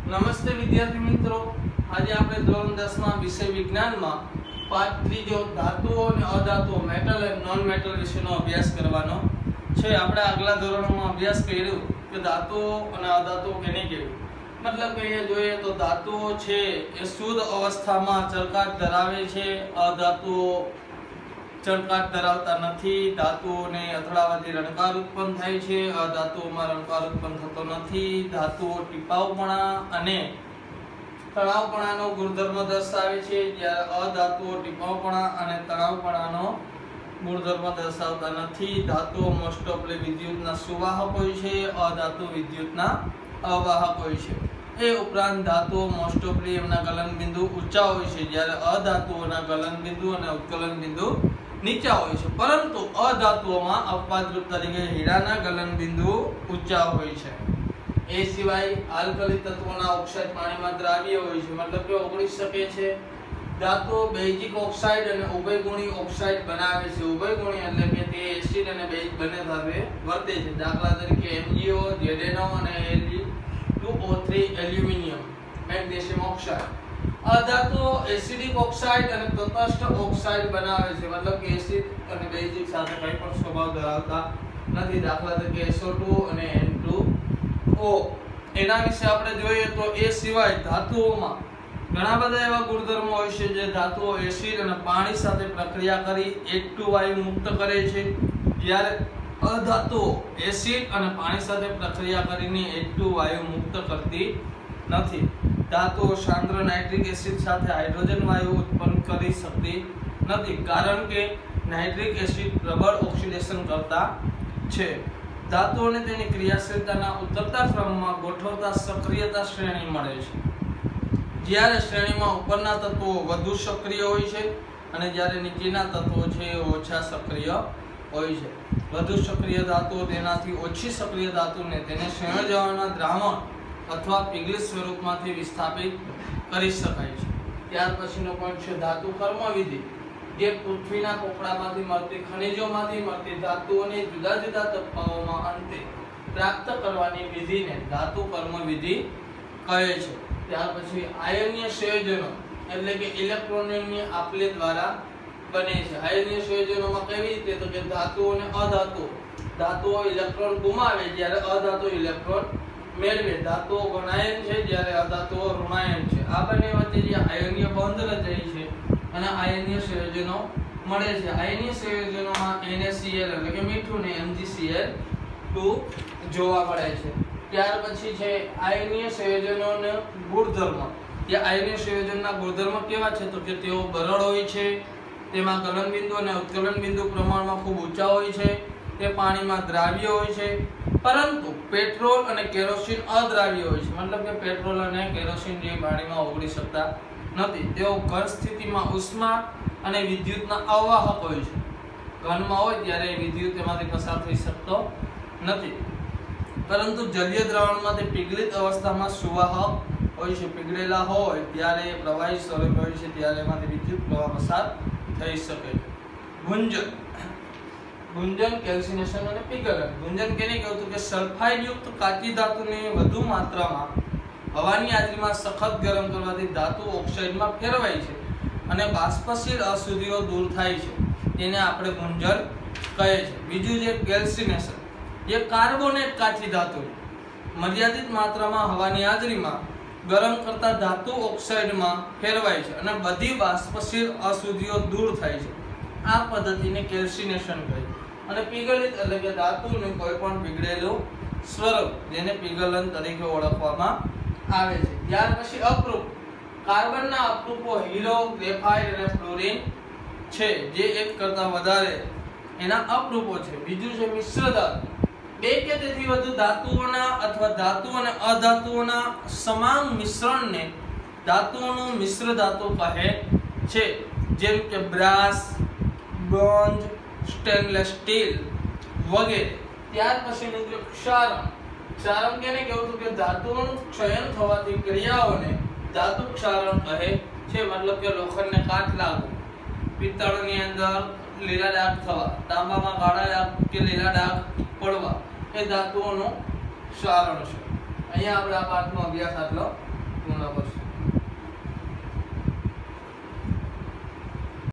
નમસ્તે વિદ્યાર્થી મિત્રો, આજે આપણે ધોરણ 10 માં વિષય વિજ્ઞાનમાં પાઠ 3 ધાતુઓ અને અધાતુઓ મેટલ અને નોન મેટલ વિશેનો અભ્યાસ કરવાનો છે। આપણે આગલા ધોરણમાં અભ્યાસ કર્યો કે ધાતુઓ અને અધાતુઓ કેને કહેવાય। મતલબ કે અહીંયા જોઈએ તો ધાતુઓ છે એ શુદ્ધ અવસ્થામાં ચળકાટ ધરાવે છે, અધાતુઓ ચળકાટ ધરાવતા નથી। ધાતુઓને અથડાવાથી રણકાર ઉત્પન્ન થાય છે, અધાતુઓમાં રણકાર ઉત્પન્ન થતો નથી। ધાતુઓ ટીપાવપણા અને તણાવપણાનો ગુણધર્મ દર્શાવે છે, જ્યારે અધાતુઓ ટીપાવપણા અને તણાવપણાનો ગુણધર્મ દર્શાવતા નથી। ધાતુઓ મોસ્ટ ઓફલી વિદ્યુતના સુવાહક હોય છે, અધાતુ વિદ્યુતના અવાહક હોય છે। એ ઉપરાંત ધાતુઓ મોસ્ટ ઓફલી એમના ગલન બિંદુ ઊંચા હોય છે, જ્યારે અધાતુઓના ગલન બિંદુ અને ઉત્કલન બિંદુ નીચા હોય છે। પરંતુ અધાતુઓમાં અપવાદરૂપ તરીકે હીરાના ગલન બિંદુ ઊંચા હોય છે। એ સિવાય આલ્કલી તત્વોના ઓક્સાઇડ પાણીમાં દ્રાવ્ય હોય છે, મતલબ કે ઓગળી શકે છે। ધાતુઓ બેઝિક ઓક્સાઇડ અને ઉભયગુણી ઓક્સાઇડ બનાવે છે। ઉભયગુણી એટલે કે તે એસિડ અને બેઝ બંને સાથે વર્તે છે। દાખલા તરીકે MgO, ZnO અને Al2O3 એલ્યુમિનિયમ મેગ્નેશિયમ ઓક્સાઇડ। અધાતુઓ એસિડિક ઓક્સાઇડ અને તટસ્થ ઓક્સાઇડ બનાવે છે, મતલબ કે એસિડ અને બેઝિક સાથે કંઈ પણ સ્વભાવ ધરાવતા નથી। દાખલા તરીકે SO2 અને N2O। એના વિશે આપણે જોઈએ તો એ સિવાય ધાતુઓમાં ઘણા બધા એવા ગુણધર્મો હોય છે જે ધાતુઓ એસિડ અને પાણી સાથે પ્રક્રિયા કરી H2 વાયુ મુક્ત કરે છે, જ્યારે અધાતુઓ એસિડ અને પાણી સાથે પ્રક્રિયા કરીને H2 વાયુ મુક્ત કરતી નથી। ધાતુઓ સાંદ્ર નાઇટ્રિક એસિડ સાથે હાઇડ્રોજન વાયુ ઉત્પન્ન કરી શકતી નથી, કારણ કે નાઇટ્રિક એસિડ પ્રબળ ઓક્સિડેશન કરતા છે। ધાતુઓને તેની ક્રિયાશીલતાના ઉતરતા ક્રમમાં ગોઠવતા સક્રિયતા શ્રેણી મળે છે, જ્યારે શ્રેણીમાં ઉપરના તત્વો વધુ સક્રિય હોય છે અને જ્યારે નીચેના તત્વો છે એ ઓછા સક્રિય હોય છે। વધુ સક્રિય ધાતુઓ તેનાથી ઓછી સક્રિય ધાતુને તેને સંયોજનના દ્રાવણ અથવા પીગળી સ્વરૂપમાંથી વિસ્થાપિત કરી શકાય છે। ત્યાર પછીનો પોઈન્ટ છે ધાતુ કર્મવિધિ, જે પૃથ્વીના પોપડામાંથી મળતી ખનિજોમાંથી મળતી ધાતુઓને જુદા જુદા તબક્કાઓમાં અંતે પ્રાપ્ત કરવાની વિધિને ધાતુ કર્મવિધિ કહે છે। ત્યાર પછી આયનીય સંયોજનો એટલે કે ઇલેક્ટ્રોનની આપલે દ્વારા બને છે। આયનીય સંયોજનોમાં કેવી રીતે તો કે ધાતુઓ અને અધાતુઓ, ધાતુઓ ઇલેક્ટ્રોન ગુમાવે જ્યારે અધાતુઓ ઇલેક્ટ્રોન મેળવે। ધાતુઓ ગણાયન છે જ્યારે અધાતુઓ ઋણાયન છે। આ બંને વચ્ચે જે આયનીય બંધ રચાય છે અને આયનીય સંયોજનો મળે છે। આયનીય સંયોજનોમાં NaCl એટલે કે મીઠું ને MgCl2 જોવા મળે છે। ત્યાર પછી છે આયનીય સંયોજનોનો ગુણધર્મ। જે આયનીય સંયોજનના ગુણધર્મ કેવા છે તો કે તેઓ બરડ હોય છે, તેમાં ગલન બિંદુ અને ઉત્કલન બિંદુ પ્રમાણમાં ખૂબ ઊંચા હોય છે, તે પાણીમાં દ્રાવ્ય હોય છે, પરંતુ પેટ્રોલ અને કેરોસીન અદ્રાવ્ય હોય છે, મતલબ કે પેટ્રોલ અને કેરોસીન જે પાણીમાં ઓગળી શકતા નથી। તેઓ ઘન સ્થિતિમાં ઉષ્મા અને વિદ્યુતના અવાહક હોય છે। ઘનમાં હોય ત્યારે વિદ્યુત તેમાંથી પસાર થઈ શકતો નથી, પરંતુ જલીય દ્રાવણમાં તે પીગળિત અવસ્થામાં સુવાહક હોય છે। પીગળેલા હોય ત્યારે પ્રવાહી સ્વરૂપ હોય છે, ત્યારે એમાંથી વિદ્યુત પ્રવાહ પસાર થઈ શકે છે। ગુંજન, ગુંજન કેલ્સિનેશન અને પીગળન। ગુંજન કેને કહેવાતું કે સલ્ફાઇડ યુક્ત કાચી ધાતુને વધુ માત્રામાં હવાની હાજરીમાં સખત ગરમ કરવાથી ધાતુ ઓક્સાઇડમાં ફેરવાય છે અને બાષ્પશીલ અશુદ્ધિઓ દૂર થાય છે, તેને આપણે ગુંજન કહે છે। બીજું છે કેલ્સિનેશન, જે કાર્બોનેટ કાચી ધાતુ મર્યાદિત માત્રામાં હવાની હાજરીમાં ગરમ કરતા ધાતુ ઓક્સાઇડમાં ફેરવાય છે અને બધી બાષ્પશીલ અશુદ્ધિઓ દૂર થાય છે। આ પદ્ધતિને કેલ્સિનેશન કહે છે। અને પીગળિત એટલે કે ધાતુનું કોઈ પણ પીગળેલું સ્વરૂપ, જેને પીગળન તરીકે ઓળખવામાં આવે છે। ત્યાર પછી અપરૂપ, કાર્બનના અપરૂપો હીરો, ગ્રેફાઇટ અને ફ્લોરિન છે, જે એક કરતા વધારે એના અપરૂપો છે। બીજું છે મિશ્ર ધાતુ, બે કે તેથી વધુ ધાતુઓના અથવા ધાતુ અને અધાતુઓના સમાન મિશ્રણને ધાતુઓનું મિશ્ર ધાતુ કહે છે, જેમ કે બ્રાસ, બ્રોન્ઝ, સ્ટેનલેસ સ્ટીલ વગેરે। ત્યાર પછી મિત્રો ક્ષારણ। ક્ષારણ કેને કહેવાતું કે ધાતુઓનું ક્ષયન થવાથી ક્રિયાઓને ધાતુ ક્ષારણ કહે છે, મતલબ કે લોખંડને કાટ લાગવો, પિત્તળની અંદર લીલા ડાઘ થવા, તાંબામાં કાળા ડાઘ કે લીલા ડાઘ પડવા, એ ધાતુઓનું ક્ષારણ છે। અહીંયા આપણે આ પાઠનો અભ્યાસ આટલો પૂર્ણ કરશું.